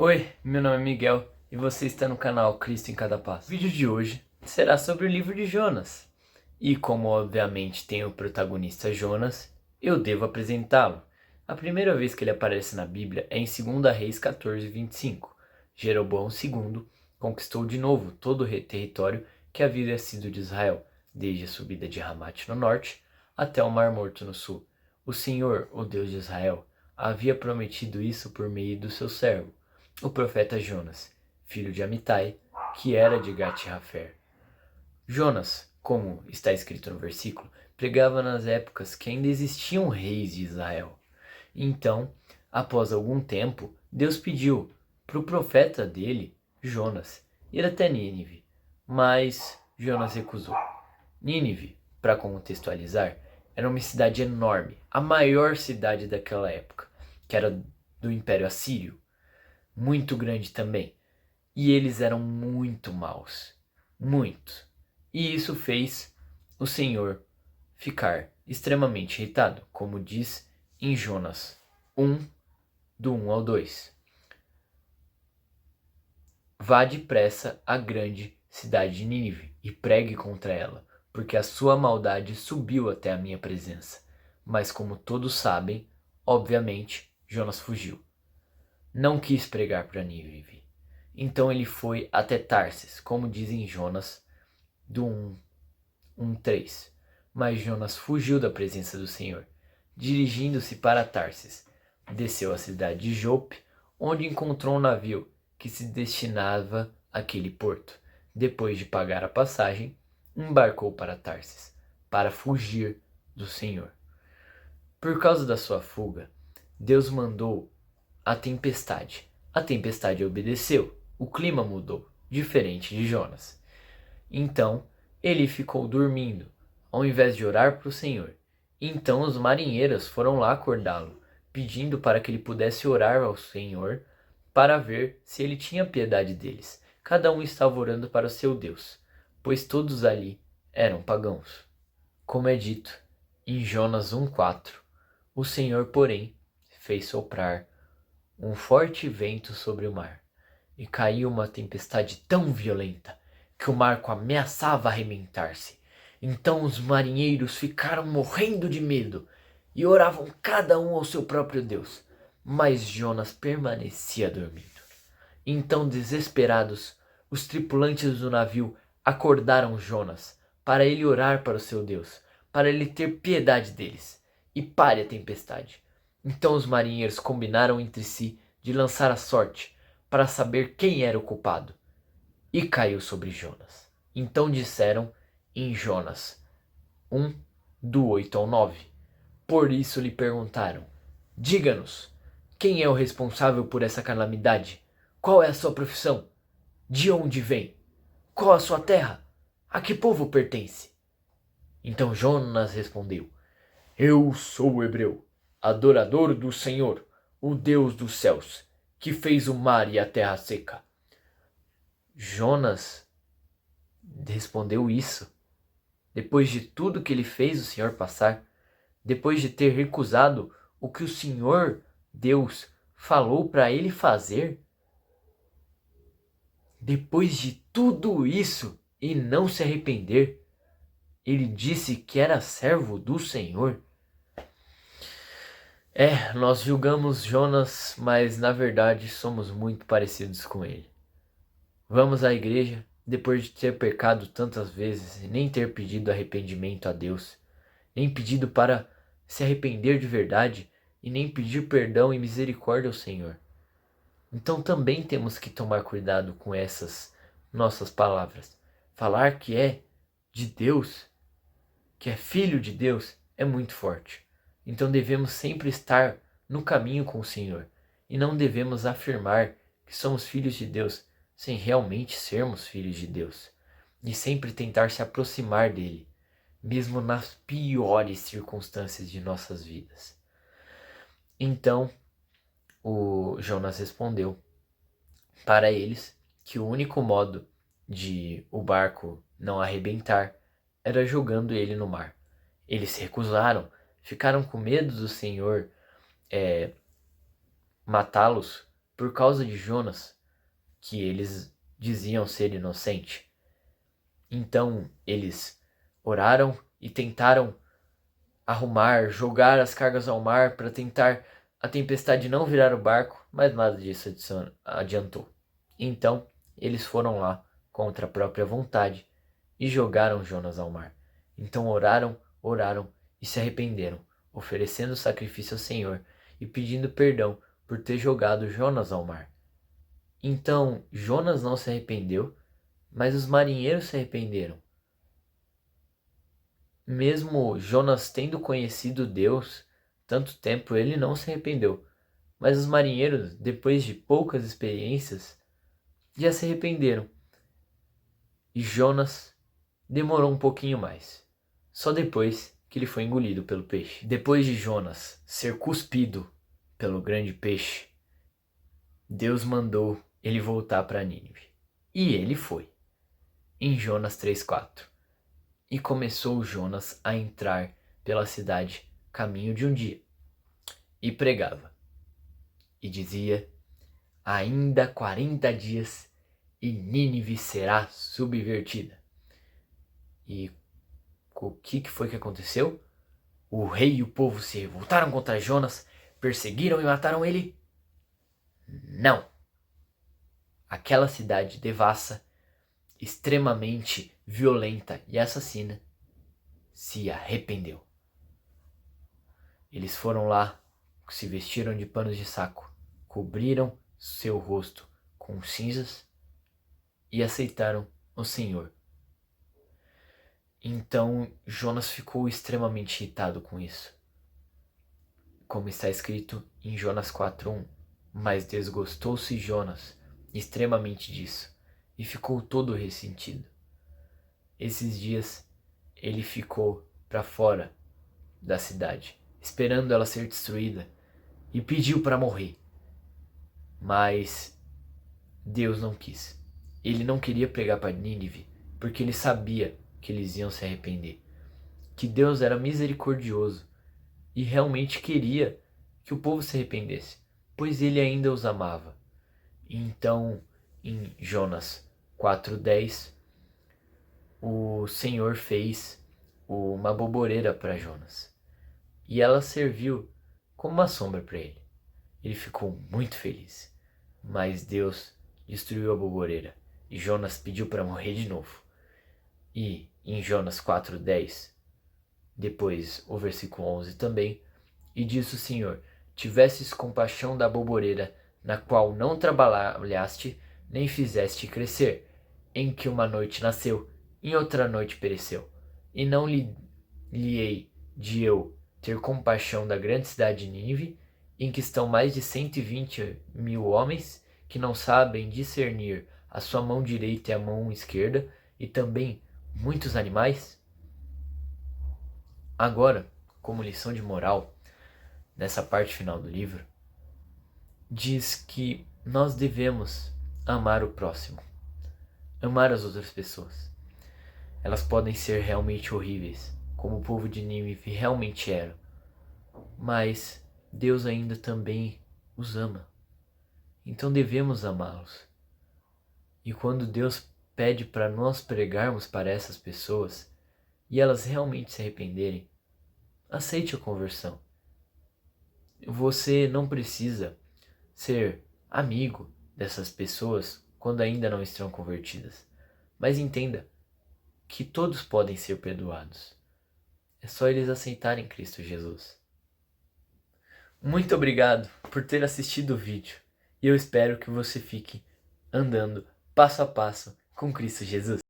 Oi, meu nome é Miguel e você está no canal Cristo em Cada Passo. O vídeo de hoje será sobre o livro de Jonas. E como obviamente tem o protagonista Jonas, eu devo apresentá-lo. A primeira vez que ele aparece na Bíblia é em 2 Reis 14:25. Jeroboão II conquistou de novo todo o território que havia sido de Israel, desde a subida de Ramate no norte até o Mar Morto no sul. O Senhor, o Deus de Israel, havia prometido isso por meio do seu servo, o profeta Jonas, filho de Amitai, que era de Gat-Hefer. Jonas, como está escrito no versículo, pregava nas épocas que ainda existiam reis de Israel. Então, após algum tempo, Deus pediu para o profeta dele, Jonas, ir até Nínive, mas Jonas recusou. Nínive, para contextualizar, era uma cidade enorme, a maior cidade daquela época, que era do Império Assírio, muito grande também. E eles eram muito maus. Muito. E isso fez o Senhor ficar extremamente irritado, como diz em Jonas 1, do 1 ao 2. Vá depressa à grande cidade de Nínive e pregue contra ela, porque a sua maldade subiu até a minha presença. Mas como todos sabem, obviamente, Jonas fugiu. Não quis pregar para Nínive. Então ele foi até Tarsis, como dizem Jonas do 1:3. Mas Jonas fugiu da presença do Senhor, dirigindo-se para Tarsis. Desceu à cidade de Jope, onde encontrou um navio que se destinava àquele porto. Depois de pagar a passagem, embarcou para Tarsis, para fugir do Senhor. Por causa da sua fuga, Deus mandou a tempestade. A tempestade obedeceu. O clima mudou, diferente de Jonas. Então ele ficou dormindo, ao invés de orar para o Senhor. Então os marinheiros foram lá acordá-lo, pedindo para que ele pudesse orar ao Senhor para ver se ele tinha piedade deles. Cada um estava orando para o seu Deus, pois todos ali eram pagãos. Como é dito em Jonas 1:4, o Senhor, porém, fez soprar um forte vento sobre o mar, e caiu uma tempestade tão violenta que o mar ameaçava arrebentar-se. Então os marinheiros ficaram morrendo de medo e oravam cada um ao seu próprio Deus. Mas Jonas permanecia dormindo. Então, desesperados, os tripulantes do navio acordaram Jonas para ele orar para o seu Deus, para ele ter piedade deles e pare a tempestade. Então os marinheiros combinaram entre si de lançar a sorte para saber quem era o culpado. E caiu sobre Jonas. Então disseram em Jonas 1, do 8 ao 9. Por isso lhe perguntaram: diga-nos, quem é o responsável por essa calamidade? Qual é a sua profissão? De onde vem? Qual a sua terra? A que povo pertence? Então Jonas respondeu: eu sou hebreu, adorador do Senhor, o Deus dos céus, que fez o mar e a terra seca. Jonas respondeu isso depois de tudo que ele fez o Senhor passar, depois de ter recusado o que o Senhor, Deus, falou para ele fazer. Depois de tudo isso e não se arrepender, ele disse que era servo do Senhor. Nós julgamos Jonas, mas na verdade somos muito parecidos com ele. Vamos à igreja depois de ter pecado tantas vezes e nem ter pedido arrependimento a Deus, nem pedido para se arrepender de verdade e nem pedir perdão e misericórdia ao Senhor. Então também temos que tomar cuidado com essas nossas palavras. Falar que é de Deus, que é filho de Deus, é muito forte. Então devemos sempre estar no caminho com o Senhor e não devemos afirmar que somos filhos de Deus sem realmente sermos filhos de Deus, e sempre tentar se aproximar dele, mesmo nas piores circunstâncias de nossas vidas. Então o Jonas respondeu para eles que o único modo de o barco não arrebentar era jogando ele no mar. Eles se recusaram, ficaram com medo do Senhor matá-los, por causa de Jonas, que eles diziam ser inocente. Então eles oraram e tentaram jogar as cargas ao mar para tentar a tempestade não virar o barco, mas nada disso adiantou. Então eles foram lá contra a própria vontade e jogaram Jonas ao mar. Então oraram e se arrependeram, oferecendo sacrifício ao Senhor e pedindo perdão por ter jogado Jonas ao mar. Então Jonas não se arrependeu, mas os marinheiros se arrependeram. Mesmo Jonas tendo conhecido Deus tanto tempo, ele não se arrependeu. Mas os marinheiros, depois de poucas experiências, já se arrependeram. E Jonas demorou um pouquinho mais. Só depois que ele foi engolido pelo peixe. Depois de Jonas ser cuspido pelo grande peixe, Deus mandou ele voltar para Nínive. E ele foi. Em Jonas 3:4. E começou Jonas a entrar pela cidade caminho de um dia. E pregava. E dizia: ainda 40 dias e Nínive será subvertida. E o que foi que aconteceu? O rei e o povo se revoltaram contra Jonas, perseguiram e mataram ele? Não! Aquela cidade devassa, extremamente violenta e assassina, se arrependeu. Eles foram lá, se vestiram de panos de saco, cobriram seu rosto com cinzas e aceitaram o Senhor. Então Jonas ficou extremamente irritado com isso. Como está escrito em Jonas 4:1, mas desgostou-se Jonas extremamente disso e ficou todo ressentido. Esses dias ele ficou para fora da cidade, esperando ela ser destruída, e pediu para morrer. Mas Deus não quis. Ele não queria pregar para Nínive, porque ele sabia que eles iam se arrepender. Que Deus era misericordioso e realmente queria que o povo se arrependesse, pois ele ainda os amava. Então, em Jonas 4:10, o Senhor fez uma boboreira para Jonas. E ela serviu como uma sombra para ele. Ele ficou muito feliz. Mas Deus destruiu a boboreira e Jonas pediu para morrer de novo. E em Jonas 4:10, depois o versículo 11 também, e disse o Senhor: tivesses compaixão da boboreira, na qual não trabalhaste, nem fizeste crescer, em que uma noite nasceu, em outra noite pereceu. E não lhe hei de eu ter compaixão da grande cidade de Nínive, em que estão mais de 120.000 homens, que não sabem discernir a sua mão direita e a mão esquerda, e também muitos animais? Agora, como lição de moral, nessa parte final do livro, diz que nós devemos amar o próximo, amar as outras pessoas. Elas podem ser realmente horríveis, como o povo de Nínive realmente era, mas Deus ainda também os ama. Então devemos amá-los. E quando Deus pede para nós pregarmos para essas pessoas e elas realmente se arrependerem, aceite a conversão. Você não precisa ser amigo dessas pessoas quando ainda não estão convertidas, mas entenda que todos podem ser perdoados. É só eles aceitarem Cristo Jesus. Muito obrigado por ter assistido o vídeo e eu espero que você fique andando passo a passo com Cristo Jesus.